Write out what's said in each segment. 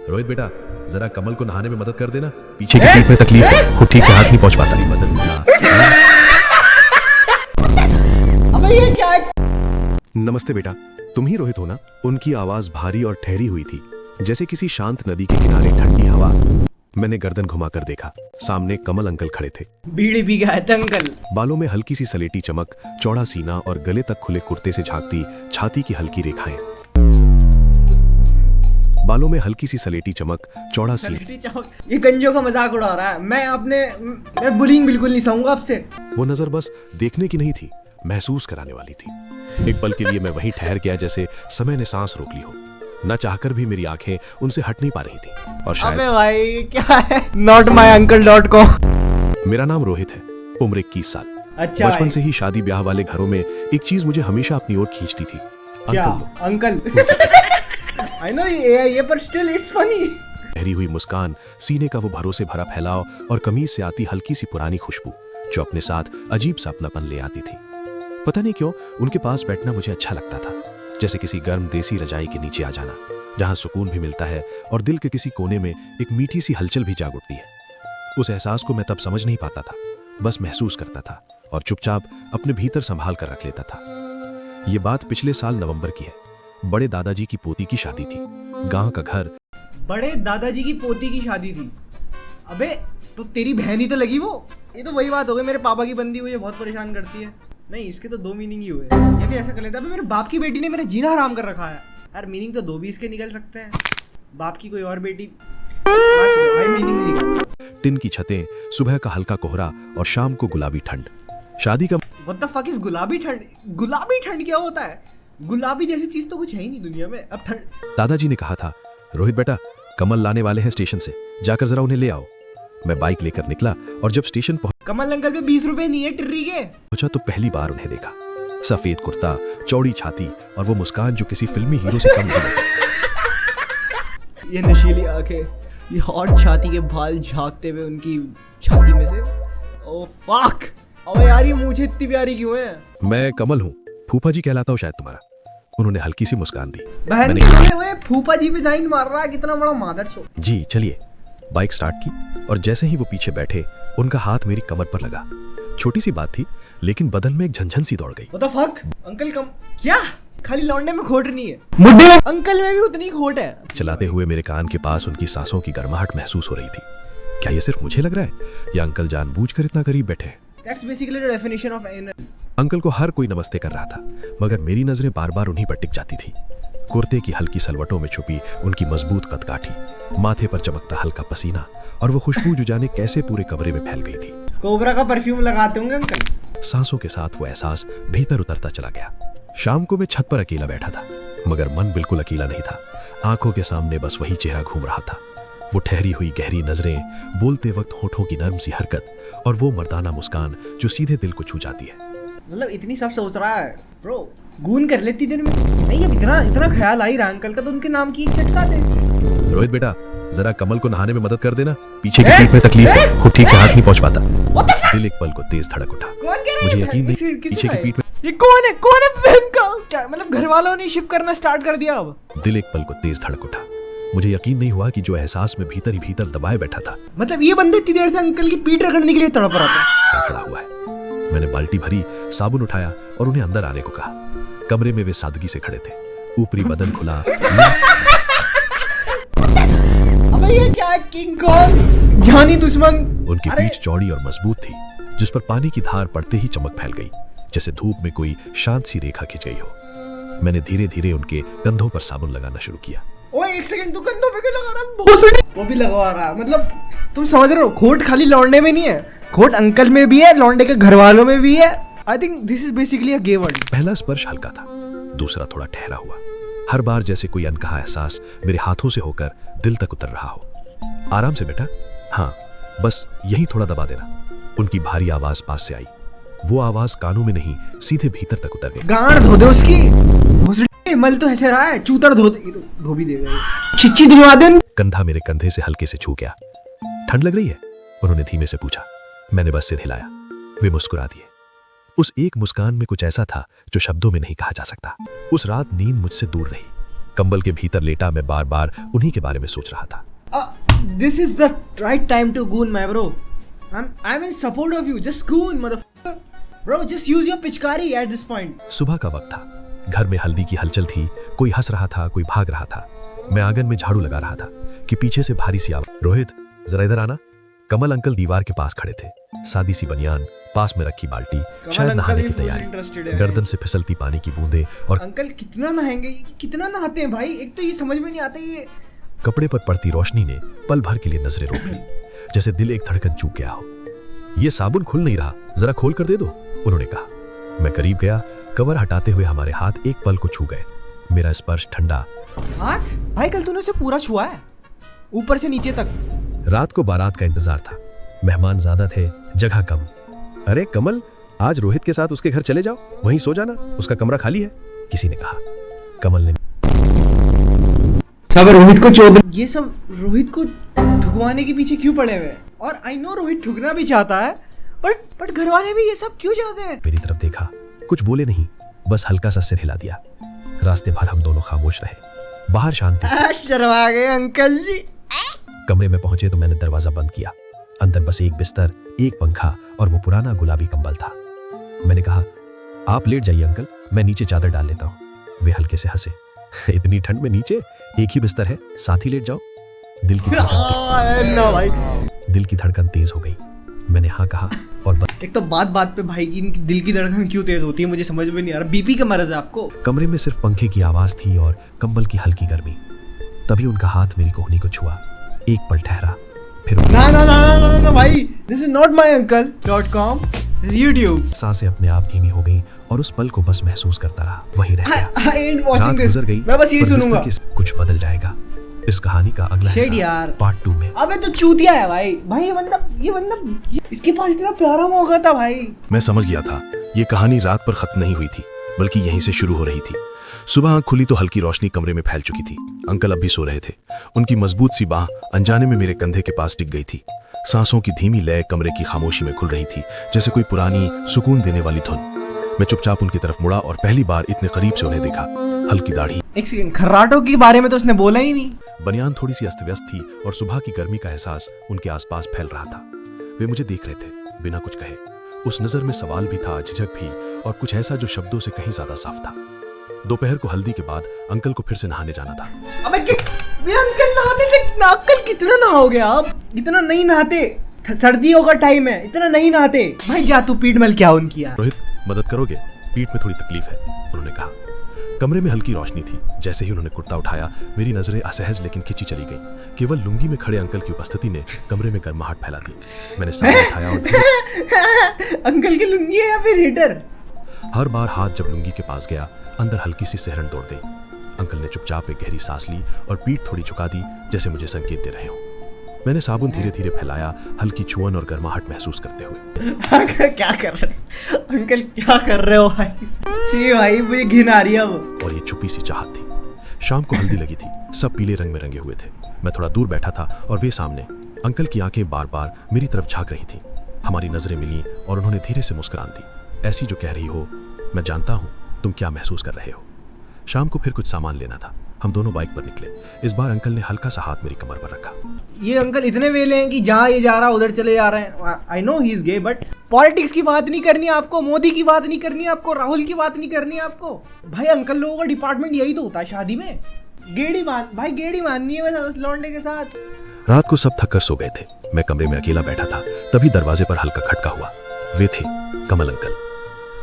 रोहित बेटा, जरा कमल को नहाने में मदद कर देना। पीछे की पीठ में तकलीफ है, खुद ठीक से हाथ नहीं पहुंच पाता। नहीं मदद अबे ये क्या है? नमस्ते बेटा, तुम ही रोहित हो ना? उनकी आवाज भारी और ठहरी हुई थी, जैसे किसी शांत नदी के किनारे ठंडी हवा। मैंने गर्दन घुमाकर देखा, सामने कमल अंकल खड़े थे। बीड़ी पी गए थे अंकल। बालों में हल्की सी सलेटी चमक, चौड़ा सीना और गले तक खुले कुर्ते से झांकती छाती की हल्की रेखाएं। बालों में हल्की सी सलेटी चमक, चौड़ा सीना। ये गंजों का मजाक उड़ा रहा है। मैं बुलिंग बिल्कुल नहीं सहूंगा आपसे। वो नजर बस देखने की नहीं थी, महसूस कराने वाली थी। एक पल के लिए मैं वहीं ठहर गया, जैसे समय ने सांस रोक ली हो। न चाहकर भी मेरी आंखें उनसे हट नहीं पा रही थी। और शायद अबे भाई क्या है? notemyuncle.com। मेरा नाम रोहित है, उम्र 21 साल। अच्छा बचपन से ही शादी ब्याह वाले घरों में एक चीज मुझे हमेशा अपनी ओर खींचती थी, क्या? अंकल। I know ये पर still it's funny। गहरी हुई मुस्कान, सीने का वो भरोसे भरा फैलाव और कमीज से आती हल्की सी पुरानी खुशबू, जो अपने साथ अजीब सा अपनापन ले आती थी। पता नहीं क्यों उनके पास बैठना मुझे अच्छा लगता था, जैसे किसी गर्म देसी रजाई के नीचे आ जाना, जहां सुकून भी मिलता है और दिल के किसी कोने में एक मीठी सी हलचल भी जाग उठती है। उस एहसास को मैं तब समझ नहीं पाता था, बस महसूस करता था और चुपचाप अपने भीतर संभाल कर रख लेता था। ये बात पिछले साल नवंबर की है। बड़े दादाजी की पोती की शादी थी, गांव का घर। बड़े दादाजी की पोती की शादी थी? अबे तो तेरी बहन ही तो लगी वो। ये तो वही बात हो गई, मेरे पापा की बंदी मुझे बहुत परेशान करती है। नहीं, इसके तो दो मीनिंग ही हुए, या फिर ऐसा कर लेता है मेरे बाप की बेटी ने मेरा जीना हराम कर रखा है। यार मीनिंग तो दो भी इसके निकल सकते हैं। बाप की कोई और बेटी भाई मीनिंग नहीं निकल। टिन की छतें, सुबह का हल्का कोहरा और शाम को गुलाबी ठंड। शादी का What the fuck is गुलाबी ठंड? गुलाबी ठंड क्या होता है? गुलाबी जैसी चीज तो कुछ है ही नहीं दुनिया में। अब ठंड। दादाजी ने कहा था, रोहित बेटा, कमल लाने वाले हैं स्टेशन से, जाकर जरा उन्हें ले आओ। मैं बाइक लेकर निकला और जब स्टेशन कमल अंकल पे 20 रुपए नहीं है टिर्री के। पहुंचा तो पहली बार उन्हें देखा। सफेद कुर्ता, चौड़ी छाती और वो मुस्कान जो किसी फिल्मी हीरो से कम नहीं। ये नशीली आंखें, ये हॉट छाती के बाल झांकते हुए उनकी छाती में से। Oh fuck! अबे यार ये मुझे इतनी प्यारी क्यों है? मैं कमल हूँ, फूफा जी कहलाता हूँ शायद तुम्हारा। उन्होंने हल्की सी मुस्कान दी। बहन के हुए फूफा जी भी लाइन मार रहा है, कितना बड़ा मादर चो। जी चलिए। बाइक स्टार्ट की और जैसे ही वो पीछे बैठे, उनका हाथ मेरी कमर पर लगा। छोटी सी बात थी, लेकिन बदन में एक झंझन सी दौड़ गई। What the fuck? अंकल कम क्या? खाली लौंडे में खोट नहीं है, मुद्दे अंकल में भी उतनी खोट है। चलाते हुए मेरे कान के पास उनकी सांसों की गर्माहट महसूस हो रही थी। क्या ये सिर्फ मुझे लग रहा है या अंकल जानबूझकर इतना करीब बैठे हैं? That's basically the definition of anal। Uncle को हर कोई नमस्ते कर रहा था, मगर मेरी नजरें बार बार उन्हीं पर टिक जाती थी। कुर्ते की हल्की सलवटों में छुपी उनकी मजबूत कदकाठी, माथे पर चमकता हल्का पसीना और वो खुशबू जो जाने कैसे पूरे कमरे में फैल गई थी। कोबरा का परफ्यूम लगाते होंगे अंकल। सांसों के साथ वो एहसास भीतर उतरता चला गया। शाम को मैं छत पर अकेला बैठा था, मगर मन बिल्कुल अकेला नहीं था। आंखों के सामने बस वही चेहरा घूम रहा था, वो ठहरी हुई गहरी नजरें, बोलते वक्त होठों की नरम सी हरकत और वो मर्दाना मुस्कान जो सीधे दिल को छू जाती है। मतलब इतनी सब सोच रहा है ब्रो, गून कर लेती दिन में। नहीं अब इतना ख्याल आ ही रहा अंकल का, तो उनके नाम की एक चटका दे। रोहित बेटा, जरा कमल को नहाने में मदद कर देना। पीछे की पीठ में तकलीफ है, खुद ठीक से हाथ नहीं पहुंच पाता। दिल एक पल को तेज धड़क उठा। कौन कह रहा है? मुझे यकीन नहीं, किसने पीछे की है? पीठ में ये कौन है बहन का? क्या मतलब घर वालों ने शिप करना स्टार्ट कर दिया अब? दिल एक पल को तेज धड़क उठा। मुझे यकीन नहीं हुआ कि जो एहसास में भीतर ही भीतर दबाए बैठा था, मतलब ये बंदे इतनी देर से अंकल की पीठ रगड़ने के लिए तड़प रहा था। खड़ा हुआ है। मैंने बाल्टी भरी, साबुन उठाया और उन्हें अंदर आने को कहा। कमरे में वे सादगी से खड़े थे, ऊपरी बदन खुला। अबे ये क्या है? किंग कॉन्ग जानी दुश्मन। उनकी पीठ चौड़ी और मजबूत थी, जिस पर पानी की धार पड़ते ही चमक फैल गई, जैसे धूप में कोई शांत सी रेखा खिंच गई हो। मैंने धीरे धीरे उनके कंधों पर साबुन लगाना शुरू किया। ओए एक सेकंड, तू कंधों पे क्यों लगा रहा है? भोसड़ी वो भी लगवा रहा है। मतलब तुम समझ रहे हो, खोट खाली लौंडे में नहीं है, खोट अंकल में भी है, लौंडे के घर वालों में भी है। I think this is basically a gay word. पहला स्पर्श हल्का था, दूसरा थोड़ा ठहरा हुआ, हर बार जैसे कोई अनकहा एहसास मेरे हाथों से होकर दिल तक उतर रहा हो। आराम से बेटा, हाँ बस यही थोड़ा दबा देना। उनकी भारी आवाज पास से आई। वो आवाज कानों में नहीं, सीधे भीतर तक उतर गई। गांड धो दे उसकी। भोसड़ी मल तो ऐसे रहा है, चूतर धो दे। धो भी देगा, चिच्ची दिलवा दे। कंधा मेरे कंधे से हल्के से छू गया। ठंड लग रही है? उन्होंने धीमे से पूछा। मैंने बस सिर हिलाया। वे मुस्कुरा दिए। उस एक मुस्कान में कुछ ऐसा था जो शब्दों में नहीं कहा जा सकता। उस रात नींद मुझसे दूर रही। कंबल के भीतर लेटा मैं बार बार उन्हीं के बारे में सोच रहा था। This is the right time to goon, my bro. I'm in support of you. Just goon, motherfucker. Bro, just use your पिचकारी at this point. सुबह का वक्त था। घर में हल्दी की हलचल थी। कोई हंस रहा था, कोई भाग रहा था। मैं आंगन में झाड़ू लगा रहा था कि पीछे से भारी सी आवाज, रोहित जरा इधर आना। कमल अंकल दीवार के पास खड़े थे। सादी सी बनियान, पास में रखी बाल्टी, शायद अंकल नहाने ही की full तैयारी। interested है। गर्दन से फिसलती पानी की बूंदें और अंकल कितना नहाएंगे, कितना नहाते हैं भाई। एक तो ये समझ में नहीं आता ये। कपड़े पर पड़ती रोशनी ने पल भर के लिए नजरें रोक ली, जैसे दिल एक धड़कन चूक गया हो। ये साबुन खुल नहीं रहा, जरा खोल कर दे दो, उन्होंने कहा। मैं करीब गया। कवर हटाते हुए हमारे हाथ एक पल को छू गए। मेरा स्पर्श ठंडा। हाथ भाई, कल तूने उसे पूरा छुआ है, ऊपर से नीचे तक। रात को बारात का इंतजार था। मेहमान ज्यादा थे, जगह कम। अरे कमल, आज रोहित के साथ उसके घर चले जाओ, वहीं सो जाना, उसका कमरा खाली है, किसी ने कहा। कमल ने सब रोहित को चोद, ये सब रोहित को ठुकवाने के पीछे क्यों पड़े हुए? और आई नो रोहित ठुकना भी चाहता है, बट घर वाले भी ये सब क्यों चाहते हैं? मेरी तरफ देखा, कुछ बोले नहीं, बस हल्का सा सिर हिला दिया। रास्ते भर हम दोनों खामोश रहे। बाहर शांति। शर्मा गए अंकल जी। कमरे में पहुंचे तो मैंने दरवाजा बंद किया। अंदर बस एक बिस्तर, एक पंखा और वो पुराना गुलाबी कंबल था। मैंने कहा, आप लेट जाइए अंकल, मैं नीचे चादर डाल लेता हूँ। वे हल्के से हंसे। इतनी ठंड में नीचे? एक ही बिस्तर है, साथ ही लेट जाओ। दिल की धड़कन तेज हो गई। मैंने हाँ कहा और एक तो बात बात पे भाई की इनकी दिल की धड़कन क्यों तेज होती है, मुझे समझ में नहीं आ रहा। बीपी का मर्ज है आपको? कमरे में सिर्फ पंखे की आवाज थी और कंबल की हल्की गर्मी। तभी उनका हाथ मेरी कोहनी को छुआ। एक पल ठहरा, फिर ना ना ना ना ना ना भाई, this is not my uncle .com YouTube। सांसें अपने आप धीमी हो गईं और उस पल को बस महसूस करता रहा, वहीं रह गया। I ain't watching रात this। गुजर गई, मैं बस यही पर सुनूंगा। बिस्तर के कुछ बदल जाएगा। इस कहानी का अगला शेड हिस्सा यार। पार्ट 2 में। अबे तो चूतिया है भाई। भाई ये बंदा इसके पास इतना प्यारा मौका था भाई। मैं समझ गया था ये कहानी रात पर खत्म नहीं हुई थी, बल्कि यहीं से शुरू हो रही थी। सुबह आंख खुली तो हल्की रोशनी कमरे में फैल चुकी थी। अंकल अब भी सो रहे थे। उनकी मजबूत सी बाह अनजाने में मेरे कंधे के पास टिक गई थी। सांसों की धीमी लय कमरे की खामोशी में खुल रही थी, जैसे कोई पुरानी सुकून देने वाली धुन। मैं चुपचाप उनकी तरफ मुड़ा और पहली बार इतने करीब से उन्हें देखा। हल्की दाढ़ी। एक सेकंड, खर्राटों के बारे में तो उसने बोला ही नहीं। बनियान थोड़ी सी अस्त व्यस्त थी और सुबह की गर्मी का एहसास उनके आसपास फैल रहा था। वे मुझे देख रहे थे, बिना कुछ कहे। उस नजर में सवाल भी था, झिझक भी, और कुछ ऐसा जो शब्दों से कहीं ज्यादा साफ था। दोपहर को हल्दी के बाद अंकल को फिर से नहाने जाना था। अबे अंकल नहाने से अंकल कितना नहाओगे आप? इतना नहीं नहाते, सर्दियों का टाइम है, इतना नहीं नहाते भाई। जा तू पीठ मल क्या उनकी यार। रोहित, मदद करोगे? पीठ में थोड़ी तकलीफ है, उन्होंने कहा। कमरे में हल्की रोशनी थी। जैसे ही उन्होंने कुर्ता उठाया, मेरी नजरें असहज लेकिन खिंची चली गईं। केवल लुंगी में खड़े अंकल की उपस्थिति ने कमरे में गर्माहट फैला दी। मैंने सामने उठाया और अंकल की लुंगी है या फिर हीटर? हर बार हाथ जब लुंगी के पास गया, अंदर हल्की सी सिहरन दौड़ गई। अंकल ने चुपचाप एक गहरी सांस ली और पीठ थोड़ी झुका दी, जैसे मुझे संकेत दे रहे हो। मैंने साबुन धीरे धीरे फैलाया, हल्की छुअन और गर्माहट महसूस करते हुए। क्या कर रहे अंकल, क्या कर रहे हो भाई? जी भाई, मुझे घिन आ रही है अब। और ये छुपी सी चाहत थी। शाम को हल्दी लगी थी, सब पीले रंग में रंगे हुए थे। मैं थोड़ा दूर बैठा था और वे सामने। अंकल की आंखें बार बार मेरी तरफ झांक रही थी। हमारी नजरें मिली और उन्होंने धीरे से मुस्कुरान दी, ऐसी जो कह रही हो, मैं जानता हूं तुम क्या महसूस कर रहे हो। शाम को फिर कुछ सामान लेना था। हम दोनों बाइक पर निकले। इस बार अंकल ने हल्का सा हाथ मेरी कमर पर रखा। ये अंकल इतने वेले हैं कि जहाँ ये जा रहा उधर चले जा रहे हैं। I know he is gay, but politics की बात नहीं करनी आपको, मोदी की बात नहीं करनी आपको, राहुल की बात नहीं करनी आपको। भाई अंकल लोगों का डिपार्टमेंट यही तो होता है शादी में। गेड़ी माननी है बस लौंडे के साथ। रात को सब थक कर सो गए थे। मैं कमरे में अकेला बैठा था। तभी दरवाजे पर हल्का खटका हुआ। वे थे कमल अंकल।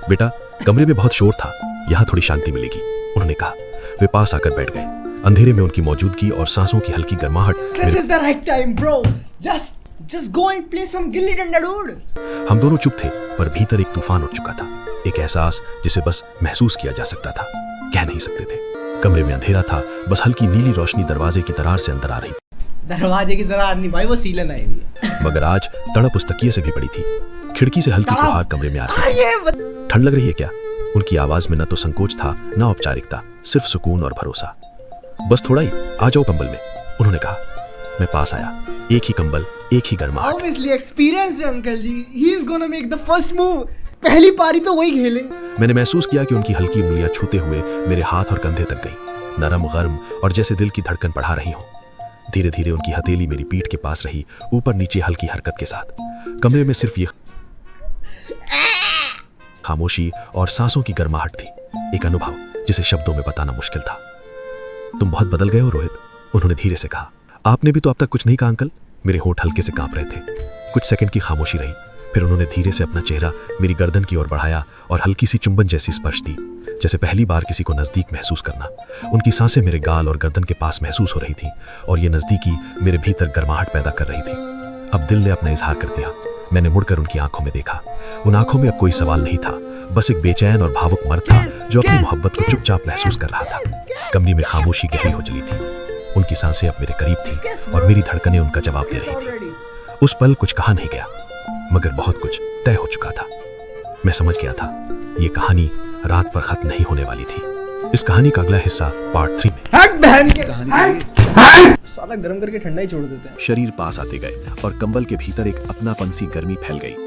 बेटा, कमरे में बहुत शोर था, यहाँ थोड़ी शांति मिलेगी, उन्होंने कहा। वे पास आकर बैठ गए। अंधेरे में उनकी मौजूदगी और सांसों की हल्की गर्माहट। This is the right time, bro. Just go and play some gilli danda, dude. हम दोनों चुप थे, पर भीतर एक तूफान उठ चुका था। एक एहसास जिसे बस महसूस किया जा सकता था, कह नहीं सकते थे। कमरे में अंधेरा था, बस हल्की नीली रोशनी दरवाजे की दरार से अंदर आ रही। दरवाजे की दरार नहीं भाई, वो सीलन आई हुई है। मगर आज तड़प उस तकिए से भी बड़ी थी। खिड़की से हल्की फुहार कमरे में आ रही थी। ठंड लग रही है क्या? उनकी आवाज में न तो संकोच था, न औपचारिकता, सिर्फ सुकून और भरोसा। बस थोड़ा ही, आ जाओ कंबल में, उन्होंने कहा। मैं पास आया। एक ही कंबल, एक ही गर्माहट। Obviously experienced uncle ji, he is gonna make the first move. पहली पारी तो वही खेलेंगे। मैंने महसूस किया कि उनकी हल्की उंगलियां छूते हुए मेरे हाथ और कंधे तक गईं। नरम गर्म और जैसे दिल की धड़कन बढ़ा रही हो। धीरे धीरे उनकी हथेली मेरी पीठ के पास रही, ऊपर नीचे हल्की हरकत के साथ। कमरे में सिर्फ ये खामोशी और सांसों की गर्माहट थी, एक अनुभव जिसे शब्दों में बताना मुश्किल था। तुम बहुत बदल गए हो रोहित, उन्होंने धीरे से कहा। आपने भी तो अब तक कुछ नहीं कहा अंकल। मेरे होंठ हल्के से कांप रहे थे। कुछ सेकंड की खामोशी रही, फिर उन्होंने धीरे से अपना चेहरा मेरी गर्दन की ओर बढ़ाया और हल्की सी चुंबन जैसी स्पर्श दी, जैसे पहली बार किसी को नजदीक महसूस करना। उनकी सांसें मेरे गाल और गर्दन के पास महसूस हो रही थी और ये नजदीकी मेरे भीतर गर्माहट पैदा कर रही थी। अब दिल ने अपना इजहार कर दिया। मैंने मुड़कर उनकी आंखों में देखा। उन आंखों में अब कोई सवाल नहीं था, बस एक बेचैन और भावुक मर्द था जो अपनी मोहब्बत को चुपचाप महसूस कर रहा था। कमरे में खामोशी गहरी हो चली थी। उनकी सांसें अब मेरे करीब थी और मेरी धड़कनें उनका जवाब दे रही थी। उस पल कुछ कहा नहीं गया, मगर बहुत कुछ तय हो चुका था। मैं समझ गया था ये कहानी रात पर खत्म नहीं होने वाली थी। इस कहानी का अगला हिस्सा पार्ट 3 में। हट बहन के हट! साला गर्म करके ठंडा ही छोड़ देते हैं। शरीर पास आते गए और कंबल के भीतर एक अपनापन सी गर्मी फैल गई।